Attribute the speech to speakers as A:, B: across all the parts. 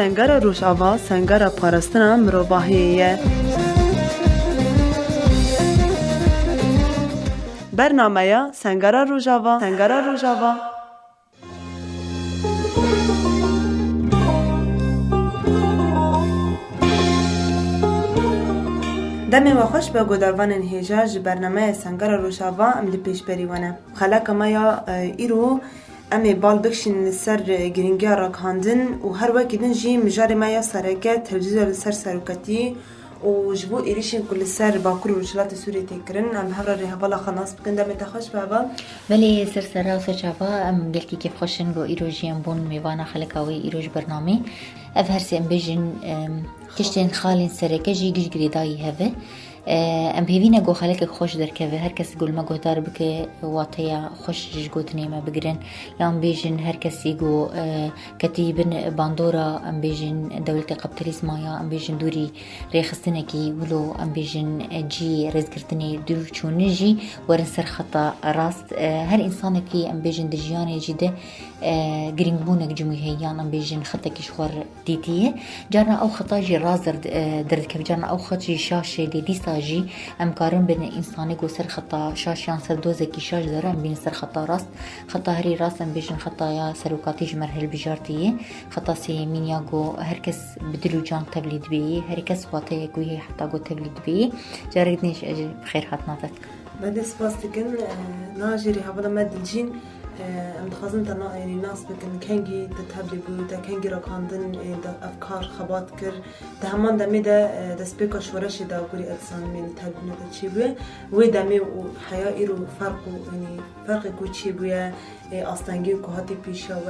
A: سنگara Rojava sengara parastina mirovahiyê ye. Bernameya Sengara Rojava. Demê we xweş be godavanên hêja ji bernameya Sengara Rojava em li pêşberî wane. Xeleka me ya îro em ê bal bikişînin li ser giringiya rakandin û her wekî din jî mijarê me ya sereke televîzyoya li ser seroketî û ji bo êrişên ku li ser Bakurê Rojhilatê Sûriyê tê kirin em hevra rêhevala xwe nas bikin. Demê te xweş be heva.
B: بله سرسرا و سچاوا ام گلکی که خوشن گو ایروژی ام بون میوانا خلقاوی ایروژ برنامه اف هرسی ام بیجن تشتین خالین سرکه جی گش گریدایی هفه ام هیوینه گو خلق خوش درکه هر کسی گل ما گهدار بکه واتیا خوش جش گوتنی ما بگرن یا ام بیجن هر کسی گو کتیبن باندورا ام بیجن دولت قبطلیسما یا ام بیجن دوری ریخستنه کی ولو ام بیجن جی رزگرتنی دور چونه جی ورن سر خطا راست هر انسان کی ام بیجن دجیانه جیده گرینگ بونک جمهوریان ام بیجن خطا کش خور دیتیه جارنا او خطا جی راز درد کف جارنا او خطا جی شاشه دیستا جی ام کارن بین انسانی گو سر خطا شاشیان سر دوزه کی شاش داره ام بین سر خطا راست خطا هری راست ام بیجن خطا یا سروکاتیج مرحل بجارتیه خطا سیمینیا گو هر کس بدلو جان تبلید بی هر کس واته گویه حتی گو تبلید بی جارید نیش بخیر حت ناتت
A: بعد سپاس دکن ناجری هوا مدلجین ام دخوازن تا ناس بکن کنگی تتبلی بود کنگی راکاندن افکار خبات کر ده همان دمی دست بیکا شورشی دا گوری ادسان من تبلی نده چی بوه وی دمی و حیا ایرو فرق گو چی بوه آستانگی و کهاتی پیشا و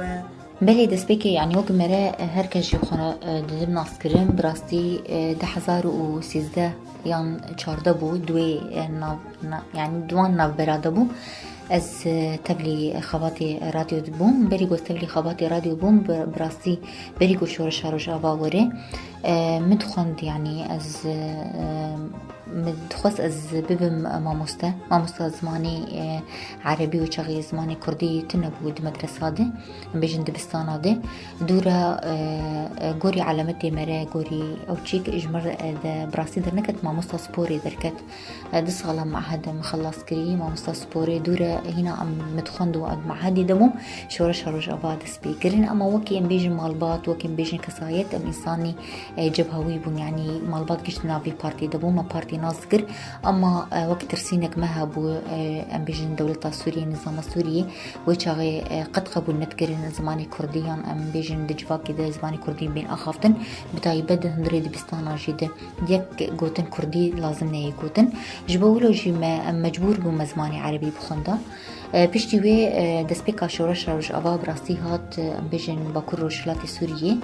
B: بله دست بکی یعنی وقت مره هر کسی خونه دادم ناس کرم براستی 2013 یان 14 بود دوی یعنی دوان ناو براده بود از تبلی خباتی رادیو بوم بری گوش تبلی خباتی رادیو بوم براستی بری گوش شورش آوا وره مدخوند يعني از مدخوص از ببم ماموستا زماني عربي وشغي زماني كردي تنبود مدرسة ده بيجن دبستانا ده دورا غوري علامتي مرا غوري او تشيك اجمر ده براسي در نكت ماموستا سبوري دركت دس غلا معهد مخلص كري ماموستا سبوري دورا هنا عم مدخوندو معهدي دمو شورش هروج اباد سبيكرين اما وكي ام بيجن مالبات وكي ام بيجن كسايت ام انساني جبهوي بون يعني مالبات قشت نافي بارتي دبو ما بارتي ناصقر اما وقت ترسينك مهبو ام بيجن دولة سوريا نظام السوري وشاغي قد قبول نتكرين زماني كرديان ام بيجن دجفاكي ده زماني كردي بين اخافتن بتاعي بد هندريد بستانا جيده ديك قوتن كردي لازم نهي قوتن جبولو جي مجبور بو مزماني عربي بخوندا پشتی وی دست به کاشورش روش آوا براستی هات بیشتر باکور روشلاتی سوریه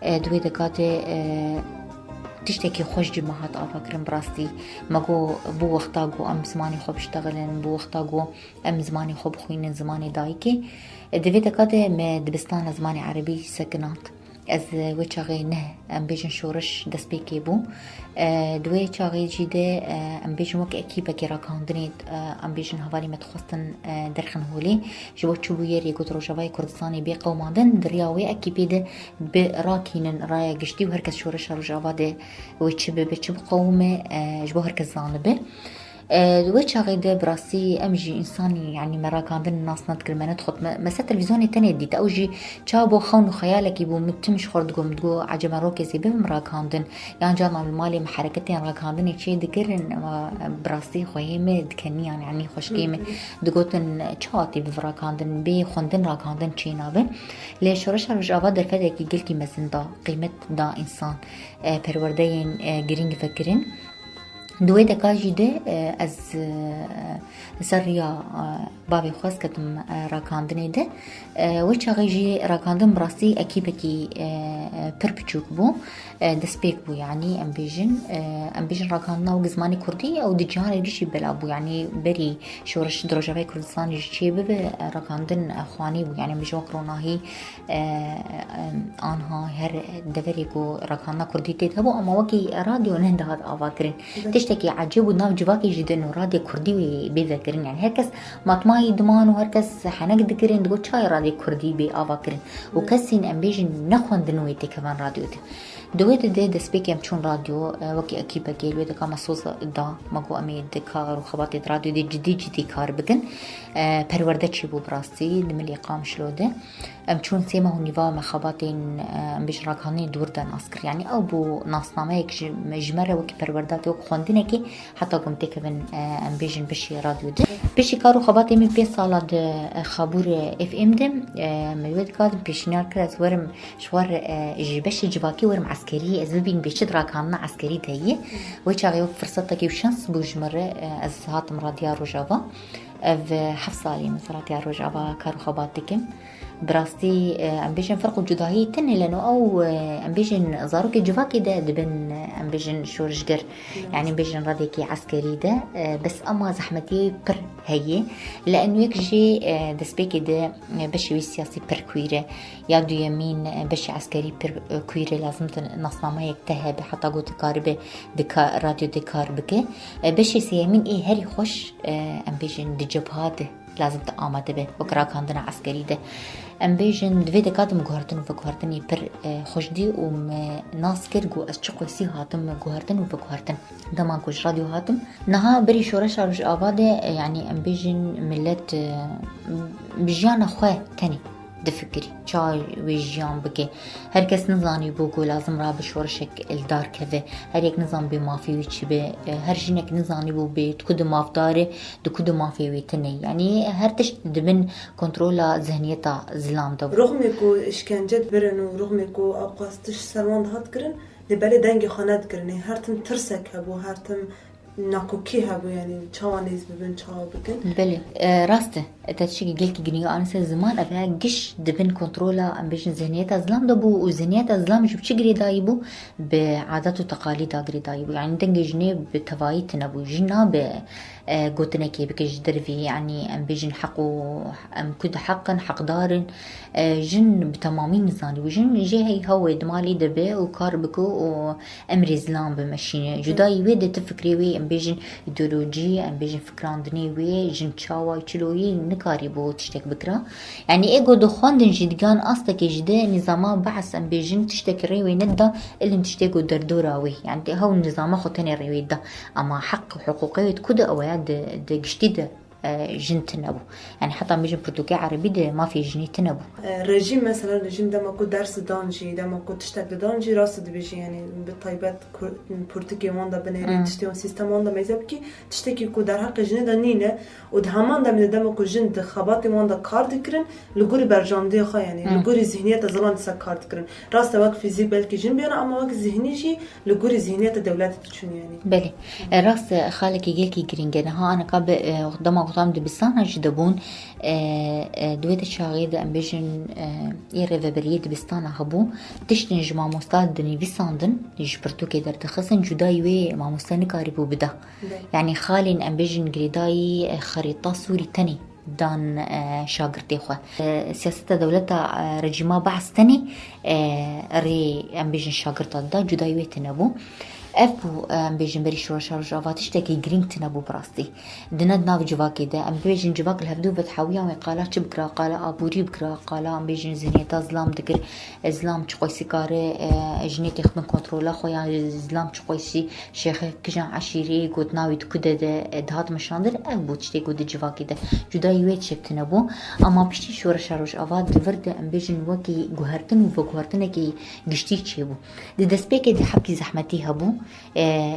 B: دوی دکات تشتكي خوش جماعات آفاكرن براستی مگو بو وقتا گو ام زمانی خوب اشتغلن بو وقتا گو ام زمانی خوب خوینن زمانی دایکی دوی دکات ما دبستان زمانی عربی سکنات از وی چاقی نه ام بیشن شورش دست بیکی بو دوی چاقی جیده ام بیشن وک اکیبه که راکاندنید ام بیشن هوالی متخواستن درخن هولی جبو چوبو یری گوت روشوای کردستانی بی قوماندن دریاوی اکیبه ده براکینن رای گشتی و هرکس شورش روشوا ده وی چبه به چب قومه جبو هرکس زانبه دوچ عقيدة براسي أمجي إنساني يعني مراكاندن الناس نذكر ما ندخل مسات تلفزيوني تاني دي تأوجي شابو خونو خيالك يبو متمش خرد قوم تقو عجب روكزي بهم مراكاندن يعني جانا المالي محركتين راكاندن يشي ذكرن براسي خويمة دكني يعني خوش قيمة دقوتن شاتي بفراكاندن بي خوندن راكاندن شينا به ليش ورش رجعوا در فدك يقلكي مزندا قيمة دا إنسان پروردين جرينج فكرين دوی دکاجی ده از سریا بابی خواست کتم راکاندنی ده و چاقی جی راکاندن براسی اکیبه کی پر بچوک بو دست بیک بو یعنی ام بیجن راکاندن و گزمانی کردی او دجاری ریشی بلا بو یعنی بری شورش دروجوی کردستانی جی به راکاندن خوانی بو یعنی بجو کروناهی آنها هر دوری کو راکاندن کردی تیت هبو اما وکی رادیو نهنده هاد آوا کرن تشتكي عجيب وناف جواكي جدا إنه راديو كردي بذا كرين يعني هركس مطماي دمان وهركس حنقد كرين دقو شاي راديو كردي بي آفا كرين وكسين أم بيجن نخون دنويتي كمان راديو دي دويت دي دسبيك يمشون راديو وكي أكيد بقيل ويدا كما صوص دا ماقو أمي دكار وخباتي راديو دي جدي كار بكن پرورده چی بو براستی دملی قام شلوده چون سیما هو نیوا مخاباتین بیش راکانی دور دن اسکر یعنی او بو ناسنامه یک مجمره وکی پروردات وک خوندینه کی حتی گم تکون بیشن بشی رادیو ده بشی کارو خباتی می 5 سال د خبور اف ام ده ملود کاد پیشنهاد کرد ورم شوار جبش جواکی ورم عسکری از ببین بیشتر راکاننا عسکری تهیه و چاقیو فرصت کی شانس بو جمره از هاتم رادیو روجاوا في حفصالي مثلا تيار رجعوا كارو خباتكم براستي امبيجن فرق الجداهي تني لانه او امبيجن زاروكي جواكي ده دبن امبيجن شورجر يعني امبيجن راديكي عسكري ده بس اما زحمتي بر هي لانه يكجي دسبيكي ده بشي سياسي بر كويره يادو يمين بشي عسكري بر كويره لازم نصنامه يكتهب حتى قوت كاربه دكا راديو دكار بك بشي سيمين ايه هري خوش امبيجن دي جبهاته لازم تآمده به وكرا كاندنا عسكري ده ام بيجن دوی دکات مگوهرتن و فگوهرتنی پر خوشدی و ناس کرد گو از چقوی سی هاتم مگوهرتن و فگوهرتن دمان کش رادیو هاتم نها بری شورش روش آواده يعني ام بيجن ملت بجيانا خواه تاني دفكري چای ویجیان بگه هر کس نزانی بگو لازم را بشورشک الدار کده هر یک نظام بی مافیوی چی به هر جنک نزانی بو به کد ماف داره دو کد مافیوی تنی يعني هر تش دبن کنترول ذهنیتا زلام دو
A: رغم کو اشکنجت برن و رغم کو اوقاستش سلمان هات کرن لبلی دنگ خانت کرن هر تم ترسک هبو هر تم ناكوكي هبو يعني چوانيز ببن چاو بكن
B: بله راسته تشكي جلكي جنيو انسى زمان ابها جش دبن كنترولا ام بيش ذهنيات ازلام دبو وذهنيات ازلام شو بشجري دايبو بعادات وتقاليد اغري دايبو يعني دنج جني بتوايت نبو جنا ب قوتنا كي بكش درفي يعني ام بيجن حقو ام كد حقا حقدار جن بتمامين نزاني وجن جي هي هو دمالي دبه وكار بكو وامري زلام بمشينه جداي ويد تفكري وي ام بيجن ايديولوجي ام بيجن فكراندني وي جن تشاوا تشلوي نكاري بو تشتك بكرا يعني ايغو دخوندن جدگان استك جده نظام بعث ام بيجن تشتك ريوي ندا اللي تشتكو دردوراوي يعني هو النظام خطني ريوي ده اما حق حقوقيه كده او د جديده جنت نبو يعني حتى ميجن برتقال عربي ده ما في جنيت نبو
A: رجيم مثلا رجيم ده ما كنت درس دانجي ده ما كنت تشتغل دانجي راست بيجي يعني بالطيبات برتقال واندا بنيري تشتغل سيستم واندا ما يزبكي تشتكي كو در حق جنة ده نينه ودهمان ده من ده ما كنت جنت خباتي واندا كارد كرن لجوري برجاندي خا يعني لجوري ذهنية زلان تسا كارد كرن راست وقت فيزيك بلكي جن بينا أما وقت ذهني جي لجوري ذهنية الدولات تشون يعني
B: بله راست خالك يجيلكي جرينجن ها أنا قبل قدام قام دبستان جدبون دويت شاغيد ام بيجن يري بريه دبستان هبو تشتن جما مستاد دني ويساندن يجبرتو كي در تخصن جداي وي ما مستني قاربو بدا يعني خالين ام بيجن جريداي خريطه سوري تاني دان شاگردی خو سیاست دولتا رجیما بحث تنی ری ام بیجن شاگرد دا جدای وی تنبو افو ام بیجن بری شورش آواتش تکی گرینگ تنبو براستی دند ناو جواکی ده ام بیجن جواک الهفدو بتحویا و قالا چه بکرا قالا آبوری بکرا قالا ام بیجن زنیت ازلام دکر ازلام چقویسی کاره جنیت خدمن کنترولا خویا ازلام چقویسی شیخ کجان عشیری گود ناوی کده ده دهات مشاندر اف بوچتی گود جواکی ده جدای وی شبتنا بو اما بشتي شورش آوات دورد ام بیجن وکی گوهرتن و گوهرتن کی گشتی چی بو ده دسپیک ده حبکی زحمتی هبو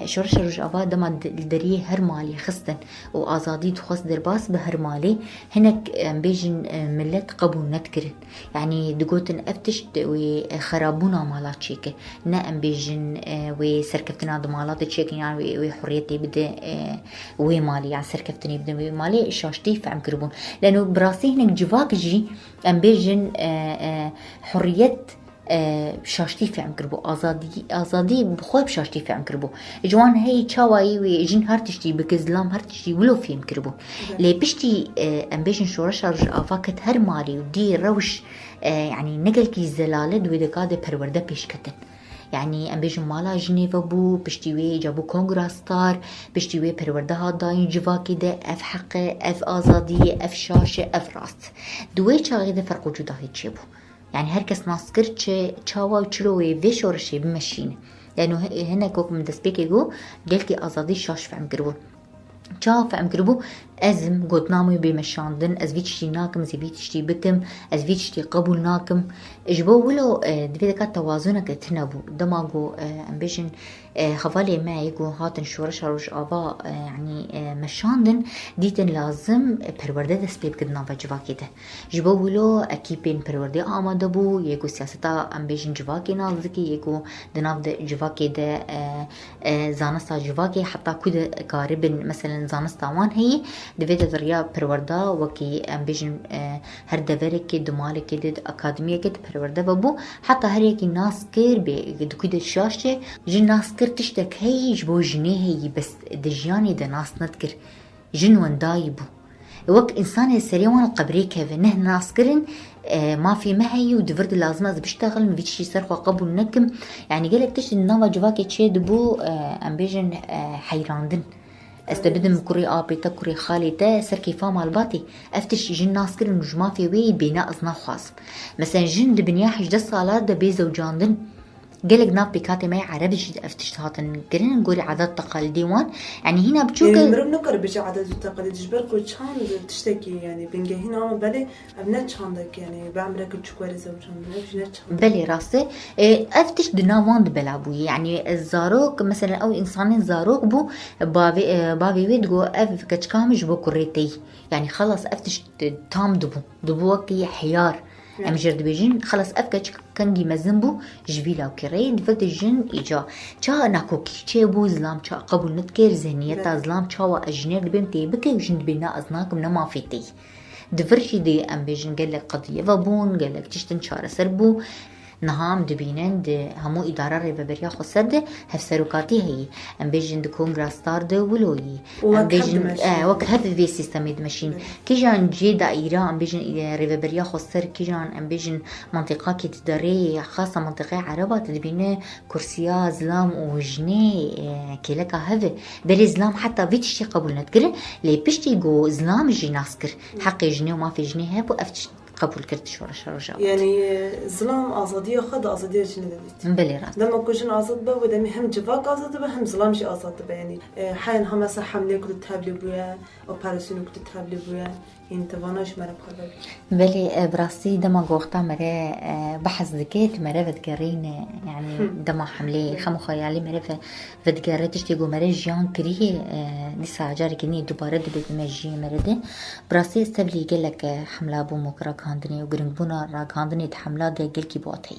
B: شورش آوات دما دری هر مالی خستن و آزادی تخص درباس به هر مالی هناك ام بیجن ملت قبول نتكرن يعني دقوتن افتش و خرابونا مالات شيك نا ام بیجن و سركفتنا دمالات شيك يعني و حريتي بده و مالي يعني سركفتني بده و مالي شاشتي فعم كربون لانه براسي هناك جواك جي ام بیجن حريت شاشتي في عم كربو آزادي بخوي بشاشتي في عم كربو جوان هي تشاوي وجن هرتشتي بكزلام هرتشتي ولو في عم كربو لي بشتي ام بيجن شورش افاكت هر مالي ودي روش يعني نقل كي زلالة دويدكاد برورده بيشكتن يعني ام بيجن مالا جنيفا بو بشتوي جابو كونغراستار بشتوي پروردها داين جوا كده اف حقه اف ازاديه اف شاشه اف راست دوي چاغي ده فرق وجوده هيك بو يعني هر کس ناس کرد چه چاوا و چلوی وی شورشی بمشینه لأنه هنا كوك من دسبيكي جو قلتي أزادي شاش فهم كربو چا فهم كربو أزم قد نامي بمشاندن از فيتشتي ناكم زي فيتشتي بكم از فيتشتي قبول ناكم اجبو ولو دفيدا كات توازنك تنبو دماغو امبيشن خفالي معي جو هاتن شورش روش آبا يعني مشاندن ديتن لازم پرورده دست بيب كدنا فجواكي ده جبو ولو اكي بين پرورده آماده بو يكو سياستا امبيشن جواكي نازكي يكو دناف ده جواكي ده زانستا جواكي حتى كود قاربن مثلا زانستا وان هي دفيدا دريا پرورده وكي امبيشن هر دورك دمالك دد اكاديمية كد پرورده ببو حتى هر يكي ناس كير بكود الشاشة جن ناس كير تشتك هي جبو جنيه هي بس دجياني ده ناس نذكر جنوان دايبو وك إنسان سريع وانا قبري كيف نه ناس كرن ما في مهي ودفرد لازم از بيشتغل ما فيش يصرخ قبل نكم يعني قالك تشت النوع جواكي تشي دبو ام بيجن حيراندن استبدم كوري ابي تكوري خالي تا سر كيفا مال باتي افتش جن ناس كرن وجما في وي بناء ازنا خاص مثلا جن دبنياح جد صالات ده بيزو جاندن قالك ناب بيكاتي ماي عربي افتش هاتن قرين نقولي عادات تقاليد ديوان يعني هنا بتشوك
A: يعني مرب نقر بيجي عادات وتقاليد جبركو تشان تشتكي يعني بنجي هنا بالي ابنات شاندك يعني بعمرك تشكوري زوجان بنفس
B: بلي راسي افتش دنا واند بلابوي يعني الزاروك مثلا او انسان زاروك بو بابي ويدغو اف كتشكامج بو كوريتي يعني خلص افتش تام دبو وكي حيار ام جرد بيجين خلص افكج كنجي مزنبو جبيلا وكري دفت الجن ايجا چا ناكوكي چه بو زلام چا قبول نتكير ذهنيتا زلام چا واجنر بنتي بكي وجن بينا ازناكم نما فيتي دفرشي دي ام بيجن قال لك قضيه وبون قال لك تشتن شار سربو نهام دبینن ده همو اداره ریوبریا خسد هفسروکاتی هی ام بیجن ده کنگراستار ده ولوی ام بیجن وقت هف في سيستم ماشين كيجان جي دائره ام بیجن ریوبریا خسر كيجان ام بیجن منطقه كي تداري خاصه منطقه عربه تدبينه كرسيا زلام وجني كيلكا هف بل زلام حتى فيتشي قبول نتكر لي بيشتي جو زلام جي ناسكر حق جني وما في جني هب وافتش قبول كرت شورش رجع
A: يعني ظلام أزادية خد أزادية جنديت
B: بلي راس
A: لما كوجن أزاد با ودمي هم جواك أزاد با هم ظلام جي أزاد با يعني حين هم مثلا حملة كنت تهبلي بويا أوبراسيون كنت تهبلي بويا يعني تواناش مرة بخبر
B: بلي براسي دما قوقتا مرة بحث ذكيت مرة فتقرين يعني دما حملة خمو خيالي مرة فتقريتش تيجو مرة جيان كريه لسا جاري كني دوباره دبيت مجي مرة ده براسي استبلي قالك حملة بو مكرا كاندني وقرنبونا را كاندني تحملة ده قلكي بواتي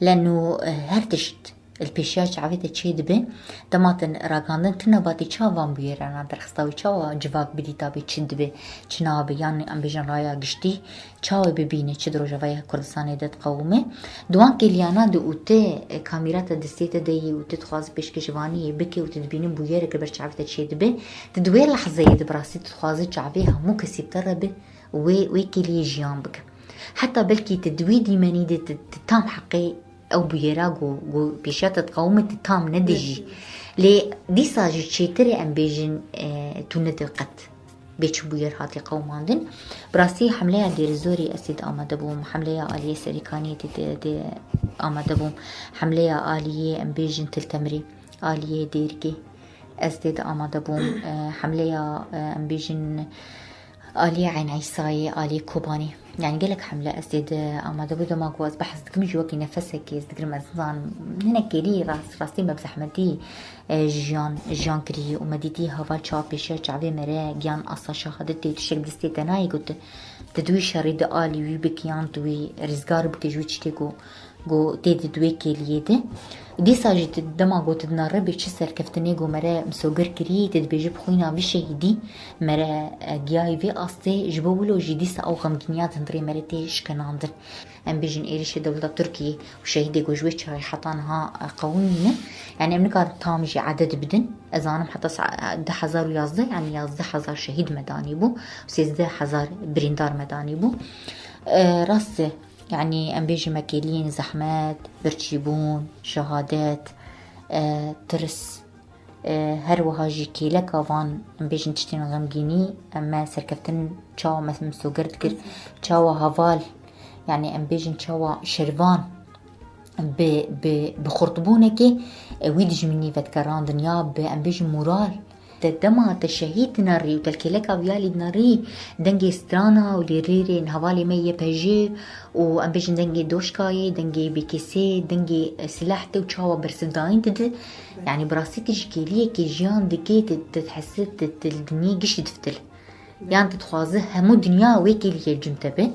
B: لأنه هرتشت البيشاش عفيت تشيد به دماتن راغاندن تنباتي چاوان بيرانا درخستاوي چاوا جواك بديتا بي تشد به چناب يعني ام بيجن رايا گشتي چاو ببينه چ دروجاوي كردستان دت قومه دوان كليانا دو اوتي كاميرات دستيته دي اوتي تخواز بيشكشواني بكي وتدبين بويره كبر عفيت تشيد به تدوير لحظه يد براسي تخوازي چاويها مو كسيب تربه وي كلي جيان بك حتى بلكي تدويدي مني تتام حقي او بيراغو بيشات تقومت تام ندجي لي دي ساجي تشيتري ام بيجن تندقت بيچ بوير هاتي قوماندن براسي حمله دير زوري اسيد امدبو حمله اليه سريكانيه دي امدبو حمله اليه ام بيجن تلتمري اليه ديركي اسيد امدبو حمله ام بيجن آلية عين عيساي آلية كوباني يعني قالك حملة أسيد أما دبودو ما قواز بحث دكم جواكي نفسك يزدقر مزنان هنا كيري راسي مبزح مدي جيان كري ومديتي هوا شابيشة شعبي مرا جيان أصلا شاهدتي تشك دستي تناي قلت تدوي شريد آلي ويبكيان دوي رزقار بكجوي تشتيكو جو تيد دوي كيليده دي ساجت دما جو تدنار بيشسر كفتني جو مرا مسوغر كري تدبيج بخوينا بشهيدي مرا جاي في أصلي جبولو جديس أو غمجنيات هندري مرتي شكناندر ام بيجن إيريش دولة تركي وشهيدي جو جويتش هاي حطانها قوانين يعني امريكا تامجي عدد بدن ازانم حتى 10,000 يازده يعني 11,000 شهيد مداني بو و 13,000 بريندار مداني بو راسه يعني ام بيجي مكيلين زحمات برشيبون شهادات ترس هر وهاجي كيلا كافان ام بيجن تشتين غمجيني اما سركفتن تشاو مسو قرد كر تشاو هافال يعني ام بيجن تشاو شرفان بخرطبونك ويدج مني فتكران دنيا بام بيجن مورال تدما تشهيد ناري وتلكيلك فيالي ناري دنجي سترانا وليريري نهوالي مية بهجي وام بيجن دنجي دوشكاي دنجي بكيسي دنجي سلاحتي وشاوا برسداين تد يعني براسي تجكيلية كي جيان دكي تتحسد الدنيا قش تفتل يعني تتخوازه همو دنيا ويكي لي الجمتبه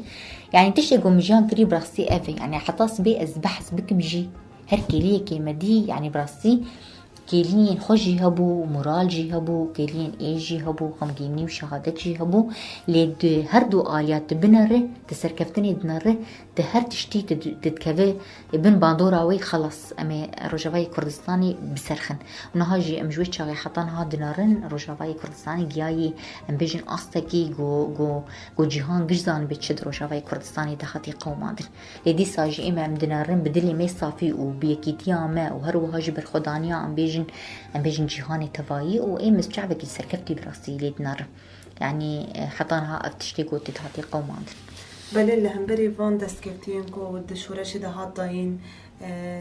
B: يعني تشتغو مجان كري براسي افي يعني حطاس بي ازبحس بكم جي هر كيلية كي مدي يعني براسي كيلين خوشي هبو مورال جي هبو كيلين ايجي هبو خمجيني وشهادت جي هبو ليد هردو آليات بنره تسركفتني دنره تهر تشتي تتكفي ابن باندوراوي خلص امي روجافاي كردستاني بسرخن ونهاجي امجويت شاغي حطان ها دنارن روجافاي كردستاني جاي ام بيجن استكي جو جيهان جزان بتشد روجافاي كردستاني دخاتي قومادر لدي ساجي امام دنارن بدلي مي صافي وبيكيتيا ما وهروهاجي بالخدانيا ام بيجن جيهاني تفاي وإيمس شعبك سركفتي براسي ليد نار يعني حطانها افتشتيقو تتهاتي قومادر
A: بله لهمبري فان دستكفتينكو ودشورش ده هاتاين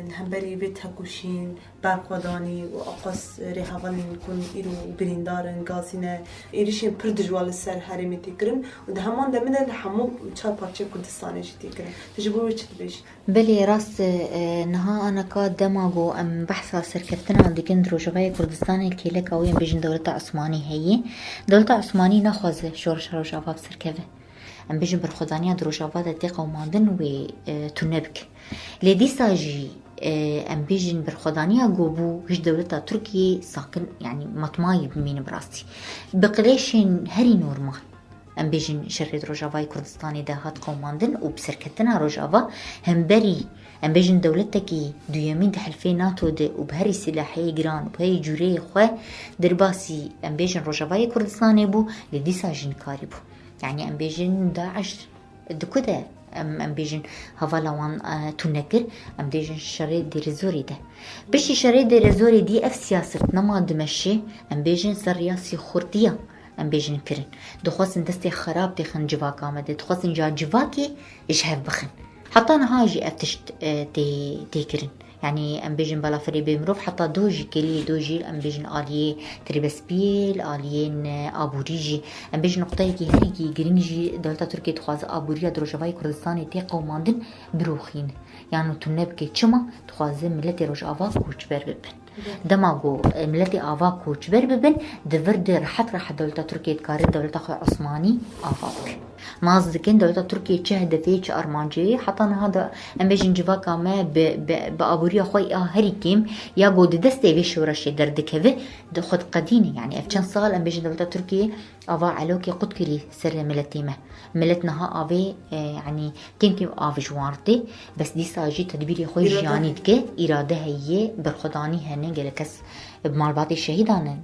A: لهمبري بيت هكوشين برخواداني وأقص ريحوان يكون إيرو بريندارن غازينه إيريشين پردجوال السر هرمي تكرن وده همان ده من الحمو چال پارچه كردستاني جي تكرن تجبور وچت بيش
B: بلي راس نها انا كاد دماغو ام بحثا سركفتنا عندي كند روجافاي كردستاني الكيلك اوين بيجن دولة عثماني هي دولة عثماني ناخوز شورش روجافا بسركفه ام بيجن برخوزانيا دروجافا دتي قوماندن و تنبك لدي ساجي ام بيجن برخوزانيا جوبو هج دولة تركيا ساكن يعني مطماي بمين براسي بقليشن هري نورمال ام بيجن شريد روجافاي كردستاني دهات قوماندن وبسركتنا روجافا هم بري ام بيجن دولتكي دويمين دحلفي ناتو ده وبهري سلاحي جران وبهري جوري خواه درباسي ام بيجن روجافاي كردستاني بو لدي ساجن كاريبو يعني ام بيجن داعش دكوده ام بيجن هفالوان تنكر ام بيجن شريد دي رزوري ده بشي شريد دي رزوري دي اف سياسة نما دمشي ام بيجن سرياسي خورتيا ام بيجن كرن دخوصن دستي خراب تخن جواك آمده دخوصن جا جواكي اشهف بخن حتى انا هاجي افتشت تيكرن يعني ام بيجن بلا فري بمروف حتى دوجي كلي دوجي ام بيجن آلية تريبسبيل آليين آبوريجي ام بيجن نقطيكي هريكي جرينجي دولتا تركيا تخواز آبوريا دروجافاي كردستاني تي قوماندن بروخين يعني تنبكي چما تخوازي ملتي روجافا كوچبر ببن دماغو ملتي آفا كوچبر ببن دفرد راح دولتا تركيا تكاري دولتا خو عثماني آفاك نازدكين دولتا تركيا چه هدفي چه ارمانجي حتى هذا ام بيجن جواكا ما بابوريا خوي هريكيم يا بود دستي في شورشي دردكه خد قديني يعني اف كان صال ام بيجن دولتا تركيا افا علوكي قد كلي سر ملتيمه ملتنا افي يعني كيم اف جوارتي بس دي ساجي تدبيري خوي جاني دكه اراده هي برخداني هنه جلكس بمالباتي الشهيدان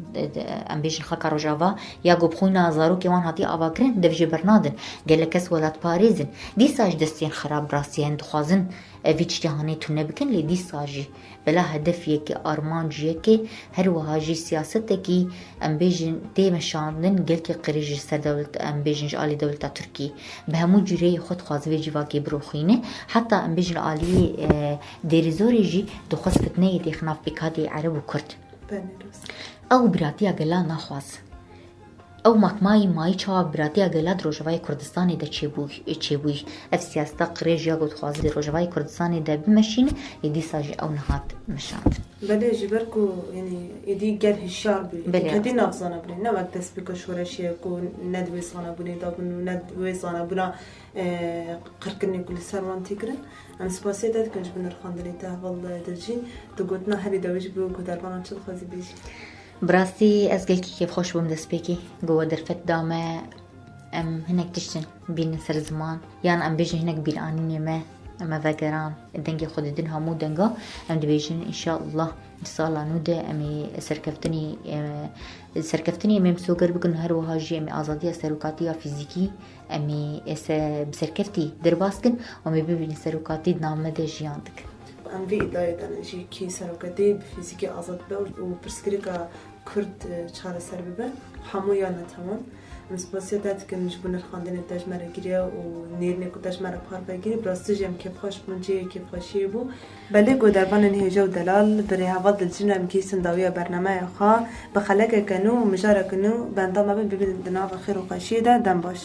B: ام بيجن خلق روجافا يا جو بخوينا زارو كيوان هاتي افاكرين دفجي برنادن جلكس ولات باريزن دي ساج دستين خراب راسيان دخوازن فيتش تهاني تنبكن لي دي ساجي بلا هدف يكي ارمانج يكي هر وهاجي سياستكي ام بيجن تي مشاندن قلكي قريج سر دولة ام بيجن جالي دولة تركي بهمو جري خد خوازوي جواكي بروخينه حتى ام بيجن آلي ديريزوري جي دخوز فتنه يتخناف بكادي عرب وكرد او براتيا قلا ناخواز او ماي چاوا براتيا قلا روجافاي كردستاني دا چيبوي اف سياستا قريج يا قد خوازي روجافاي كردستاني دا بمشين يدي ساجي او نهات مشاند
A: بله جبركو يعني يدي قال هشار بي كدي نافزانا بني نما دس بك شورشيه كو ندوي صانا بني دابن ندوي صانا بنا قركني كل سرمان تكرن انا سباسي داد كنج بن الخاندري تاع والله درجين تقولنا هري دوج بو كدربان تشل خازي بيجي
B: براسي ازقلكي كيف خوش بوم دس بيكي جوا درفت دامه ام هناك تشتن بين سر زمان يعني ام بيجي هناك بالانيني ما اما وگران دنگی خود دن همو دنگا ام دبیجن انشاءالله سالا نوده امی سرکفتنی امیم سوگر بکن هر وهاجی امی آزادی سروکاتی فیزیکی امی بسرکفتی درباس کن و امی ببینی سروکاتی نامه ده جیان دک
A: ام وی ادعای دانشی کی سروکاتی فیزیکی آزاد به و پرسکریکا کرد چهار سر ببه همو یا نتمام مسپاسیت که مجبور خواندن تجمره گیره و نیرنی که تجمره پار بگیری براستی جم که خوش منجی که خوشی بو بله گودربان نهجو دلال بری هوا دلجن ام کی سنداوی برنامه خا بخلک کنو مجاره کنو بندام ببین دناو خیر و خوشی ده دم باش